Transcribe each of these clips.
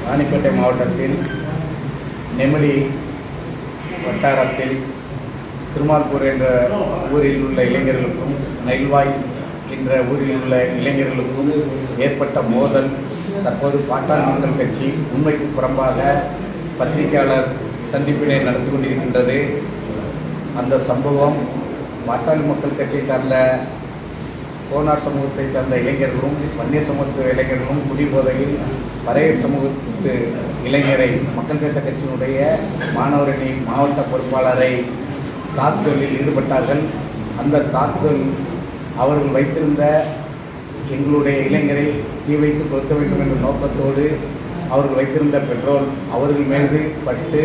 ராணிப்பேட்டை மாவட்டத்தில் நெமிலி வட்டாரத்தில் திருமால்பூர் என்ற ஊரில் உள்ள இளைஞர்களுக்கும் நெல்வாய் என்ற ஊரில் உள்ள இளைஞர்களுக்கும் ஏற்பட்ட மோதல் தற்போது பாட்டாளி மக்கள் கட்சி உண்மைக்கு புறம்பாக பத்திரிகையாளர் சந்திப்பினை நடத்தி கொண்டிருக்கின்றது. அந்த சம்பவம் பாட்டாளி மக்கள் கட்சியை சார்ந்த கோனார் சமூகத்தை சார்ந்த இளைஞர்களும் வன்னியர் சமூகத்து இளைஞர்களும் குடிபோதையில் பறையர் சமூகத்து இளைஞரை மக்கள் தேச கட்சியினுடைய மாணவரணி மாவட்ட பொறுப்பாளரை தாக்குதலில் ஈடுபட்டார்கள். அந்த தாக்குதல் அவர்கள் வைத்திருந்த எங்களுடைய இளைஞரை தீ வைத்து கொளுத்த வேண்டும் என்ற நோக்கத்தோடு அவர்கள் வைத்திருந்த பெட்ரோல் அவர்கள் மீது பட்டு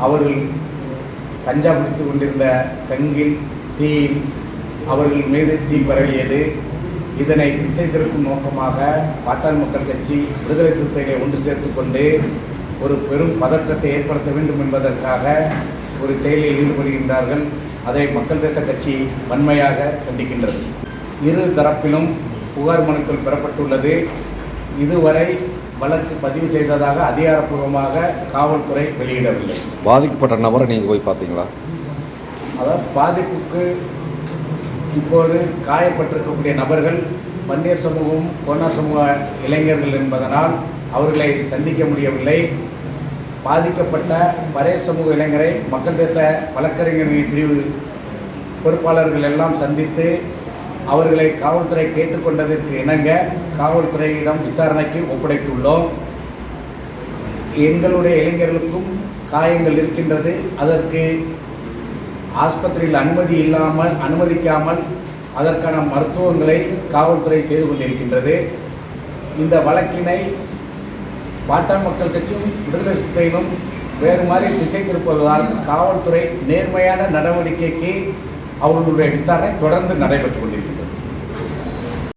அவர்கள் கஞ்சா பிடித்து கொண்டிருந்த கங்கில் தீயில் அவர்கள் மீது தீ பரவியது. இதனை திசை திருப்பும் நோக்கமாக பாட்டாளி மக்கள் கட்சி விடுதலை சிறுத்தைகளை ஒன்று சேர்த்து கொண்டு ஒரு பெரும் பதற்றத்தை ஏற்படுத்த வேண்டும் என்பதற்காக ஒரு செயலில் ஈடுபடுகின்றார்கள். அதை மக்கள் தேச கட்சி வன்மையாக கண்டிக்கின்றது. இரு தரப்பிலும் புகார் மனுக்கள் பெறப்பட்டுள்ளது. இதுவரை வழக்கு பதிவு செய்ததாக அதிகாரப்பூர்வமாக காவல்துறை வெளியிடவில்லை. பாதிக்கப்பட்ட நபரை நீங்கள் போய் பார்த்தீங்களா? அதாவது பாதிப்புக்கு இப்போது காயப்பட்டிருக்கக்கூடிய நபர்கள் வன்னியர் சமூகம் கோனார் சமூக இளைஞர்கள் என்பதனால் அவர்களை சந்திக்க முடியவில்லை. பாதிக்கப்பட்ட பறையர் சமூக இளைஞரை மக்கள் தேச வழக்கறிஞர்களின் பிரிவு பொறுப்பாளர்கள் எல்லாம் சந்தித்து அவர்களை காவல்துறை கேட்டுக்கொண்டதற்கு இணங்க காவல்துறையிடம் விசாரணைக்கு ஒப்படைத்துள்ளோம். எங்களுடைய இளைஞர்களுக்கும் காயங்கள் இருக்கின்றது. அதற்கு ஆஸ்பத்திரியில் அனுமதிக்காமல் அதற்கான மருத்துவங்களை காவல்துறை செய்து கொண்டிருக்கின்றது. இந்த வழக்கினை பாட்டாளி மக்கள் கட்சியும் விடுதலை சிறுத்தைகளும் வேறு மாதிரி திசை திருப்பதால் காவல்துறை நேர்மையான நடவடிக்கைக்கு அவர்களுடைய விசாரணை தொடர்ந்து நடைபெற்றுக் கொண்டிருக்கின்றது.